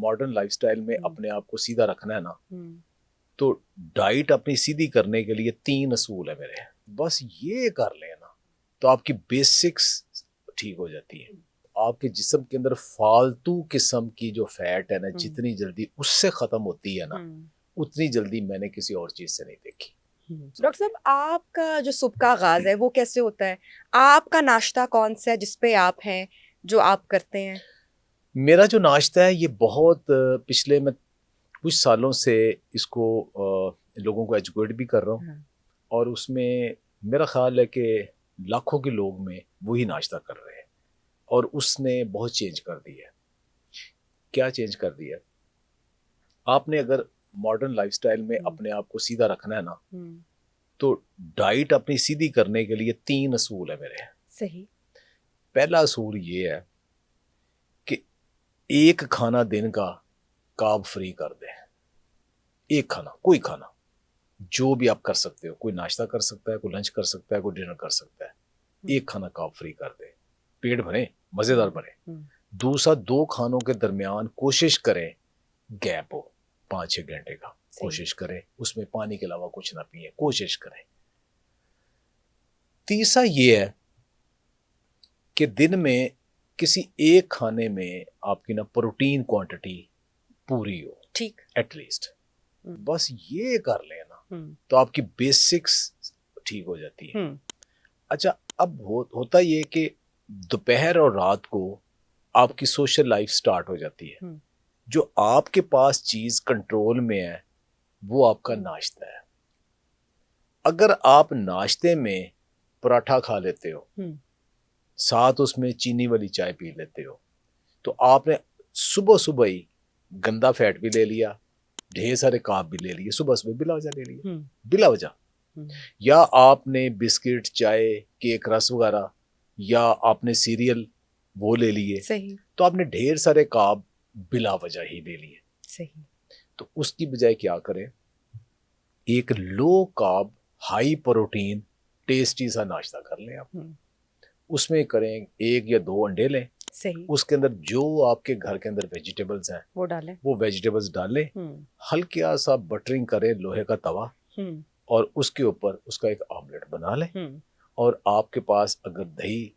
Modern lifestyle में अपने आप को सीधा रखना है ना, तो डाइट अपनी सीधी करने के लिए 3 असूल है मेरे। बस ये कर लेना तो आपकी बेसिक्स ठीक हो जाती है। आपके जिस्म के अंदर फालतू किस्म की जो फैट है ना, जितनी जल्दी उससे खत्म होती है ना, उतनी जल्दी मैंने किसी और चीज से नहीं देखी। डॉक्टर साहब, आपका जो सुबह का आगाज है वो कैसे होता है? आपका नाश्ता कौन सा है जिसपे आप हैं, जो आप करते हैं? मेरा जो नाश्ता है ये बहुत पिछले मैं कुछ सालों से इसको लोगों को एजुकेट भी कर रहा हूँ, और उसमें मेरा ख्याल है कि लाखों के लोग में वही नाश्ता कर रहे हैं, और उसने बहुत चेंज कर दिया है। क्या चेंज कर दिया? आपने अगर मॉडर्न लाइफस्टाइल में अपने आप को सीधा रखना है ना, तो डाइट अपनी सीधी करने के लिए 3 असूल है मेरे। सही। पहला असूल ये है कि एक खाना दिन का कार्ब फ्री कर दें। एक खाना, कोई खाना जो भी आप कर सकते हो, कोई नाश्ता कर सकता है, कोई लंच कर सकता है, कोई डिनर कर सकता है, एक खाना कार्ब फ्री कर दे, पेट भरे, मजेदार बने। दूसरा, 2 खानों के दरमियान कोशिश करें गैप हो 5-6 घंटे का, कोशिश करें उसमें पानी के अलावा कुछ ना पिए, कोशिश करें। तीसरा ये है कि दिन में किसी एक खाने में आपकी ना प्रोटीन क्वांटिटी पूरी हो, ठीक, एटलीस्ट। बस ये कर लेना तो आपकी बेसिक्स ठीक हो जाती है। अच्छा, अब होता ये कि दोपहर और रात को आपकी सोशल लाइफ स्टार्ट हो जाती है। जो आपके पास चीज कंट्रोल में है वो आपका नाश्ता है। अगर आप नाश्ते में पराठा खा लेते हो, साथ उसमें चीनी वाली चाय पी लेते हो, तो आपने सुबह सुबह ही गंदा फैट भी ले लिया, ढेर सारे कार्ब भी ले लिए, सुबह सुबह बिला वजह ले लिए, बिला वजह। या आपने बिस्किट, चाय, केक, रस वगैरह, या आपने सीरियल वो ले लिए, सही, तो आपने ढेर सारे कार्ब बिला वजह ही ले लिए। सही। तो उसकी बजाय क्या करें, एक low carb high protein tasty सा नाश्ता कर लें आप। उसमें करें 1 या 2 अंडे लें, सही, उसके अंदर जो आपके घर के अंदर वेजिटेबल्स हैं वो डालें, वो वेजिटेबल्स डालें, हल्का सा बटरिंग करें लोहे का तवा, और उसके ऊपर उसका एक ऑमलेट बना लें, और आपके पास अगर दही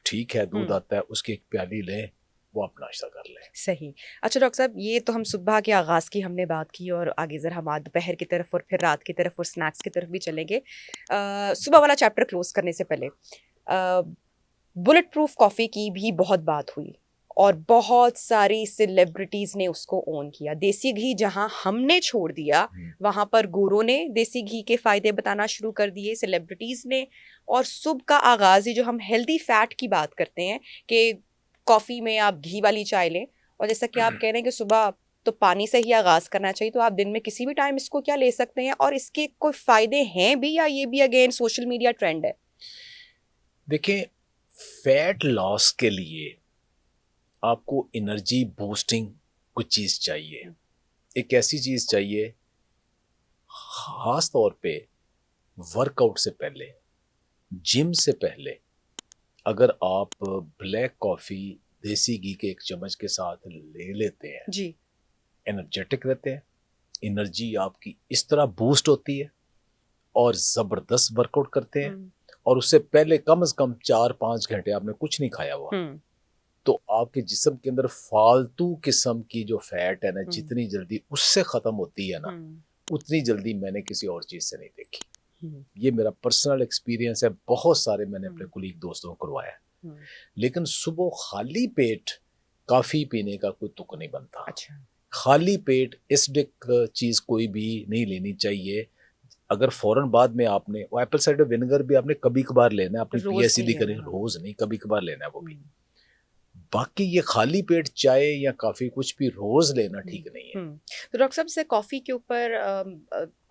ठीक है, दूध आता है, उसकी एक प्याली लें, वो आप नाश्ता कर लें। सही। अच्छा डॉक्टर साहब, ये तो हम सुबह के आगाज की हमने बात की, और आगे जरा हम दोपहर की तरफ और फिर रात की तरफ और स्नैक्स की तरफ भी चलेंगे। सुबह वाला चैप्टर क्लोज करने से पहले बुलेट प्रूफ कॉफ़ी की भी बहुत बात हुई, और बहुत सारी सेलिब्रिटीज ने उसको ओन किया। देसी घी जहां हमने छोड़ दिया, वहां पर गोरों ने देसी घी के फायदे बताना शुरू कर दिए, सेलिब्रिटीज ने। और सुबह का आगाज ही, जो हम हेल्दी फैट की बात करते हैं कि कॉफी में आप घी वाली चाय लें, और जैसा कि आप कह रहे हैं कि सुबह तो पानी से ही आगाज करना चाहिए, तो आप दिन में किसी भी टाइम इसको क्या ले सकते हैं, और इसके कोई फायदे हैं भी, या ये भी अगेन सोशल मीडिया ट्रेंड है? देखिए, फैट लॉस के लिए आपको एनर्जी बूस्टिंग कुछ चीज चाहिए, एक ऐसी चीज चाहिए, खास तौर पे वर्कआउट से पहले, जिम से पहले, अगर आप ब्लैक कॉफी देसी घी के 1 चम्मच के साथ ले लेते हैं जी, एनर्जेटिक रहते हैं, एनर्जी आपकी इस तरह बूस्ट होती है, और जबरदस्त वर्कआउट करते हैं। और उससे पहले कम से कम 4-5 घंटे आपने कुछ नहीं खाया हुआ, तो आपके जिस्म के अंदर फालतू किस्म की जो फैट है ना, जितनी जल्दी उससे खत्म होती है ना, उतनी जल्दी मैंने किसी और चीज से नहीं देखी। ये मेरा पर्सनल एक्सपीरियंस है, बहुत सारे मैंने अपने कुलीग दोस्तों को करवाया। लेकिन सुबह खाली पेट कॉफी पीने का कोई तुक नहीं बनता। अच्छा। खाली पेट एसिडिक चीज कोई भी नहीं लेनी चाहिए। अगर फौरन बाद में आपने वो एप्पल साइडर विनेगर भी आपने कभी कभार लेना है, अपनी पीएसईडी करें, रोज नहीं, कभी कभार लेना है वो भी। बाकी ये खाली पेट चाय या कॉफी कुछ भी रोज लेना ठीक नहीं है। तो डॉक्टर साहब से कॉफी के ऊपर,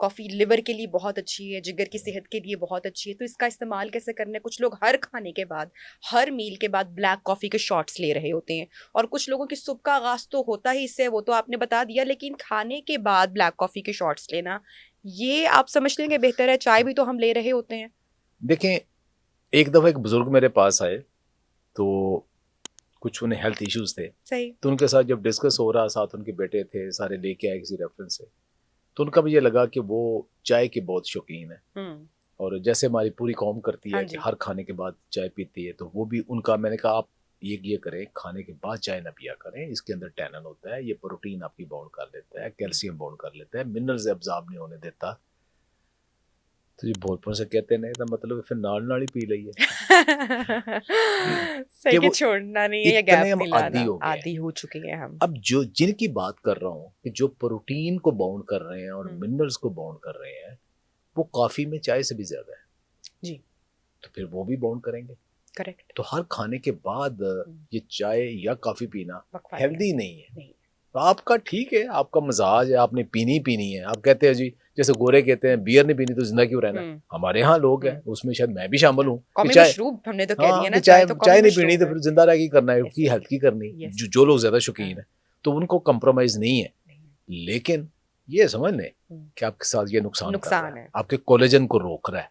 कॉफी लिवर के लिए बहुत अच्छी है, जिगर की सेहत के लिए बहुत अच्छी है, तो इसका इस्तेमाल कैसे करना है? कुछ लोग हर खाने के बाद, हर मील के बाद ब्लैक कॉफी के शॉट्स ले रहे होते हैं, और कुछ लोगों की सुबह का आगाज तो होता ही इससे, वो तो आपने बता दिया, लेकिन खाने के बाद ब्लैक कॉफी के शॉट्स लेना, ये आप समझ लेंगे बेहतर है? चाय भी तो हम ले रहे होते हैं। देखें, एक दफा एक बुजुर्ग मेरे पास आए, तो कुछ उन्हें हेल्थ इश्यूज थे, सही। तो उनके साथ जब डिस्कस हो रहा, साथ उनके बेटे थे, सारे लेके आए किसी रेफरेंस से, तो उनका मुझे लगा कि वो चाय के बहुत शौकीन है। और जैसे हमारी पूरी कौम करती है कि हर खाने के बाद चाय पीती है, तो वो भी उनका, मैंने कहा आप ये करें, खाने के बाद चाय ना पिया करें, इसके अंदर टैनिन होता है, ये प्रोटीन आपकी बाउंड कर लेता है, कैल्शियम बाउंड कर लेता है, मिनरल्स एब्जॉर्ब नहीं होने देता। तो ये भोजपुर से कहते नहीं तो मतलब फिर नाल ही पी ली है। सही कि छोड़ना नहीं है, या गैप नहीं लाना, आदी हो गए, आदी हो चुके हैं हम। अब जो जिनकी बात कर रहा हूँ कि जो प्रोटीन को बाउंड कर रहे हैं और मिनरल्स को बाउंड कर रहे हैं, वो कॉफी में चाय से भी ज्यादा है जी, तो फिर वो भी बाउंड करेंगे। करेक्ट। तो हर खाने के बाद ये चाय या कॉफी पीना हेल्दी नहीं है। तो आपका ठीक है, आपका मजाज है, आपने पीनी है, आप कहते हैं जी, जैसे गोरे कहते हैं बियर नहीं पीनी तो जिंदा क्यों रहना, हमारे यहाँ लोग हैं, उसमें शायद मैं भी शामिल हूँ, चाय हमने तो कह दिया ना, चाय नहीं पीनी तो फिर जिंदा रह की करना है, उसकी हेल्थ की करनी। जो लोग ज्यादा शौकीन है तो उनको कंप्रोमाइज नहीं है, लेकिन ये समझ लें कि आपके साथ ये नुकसान है, आपके कोलेजन को रोक रहा है,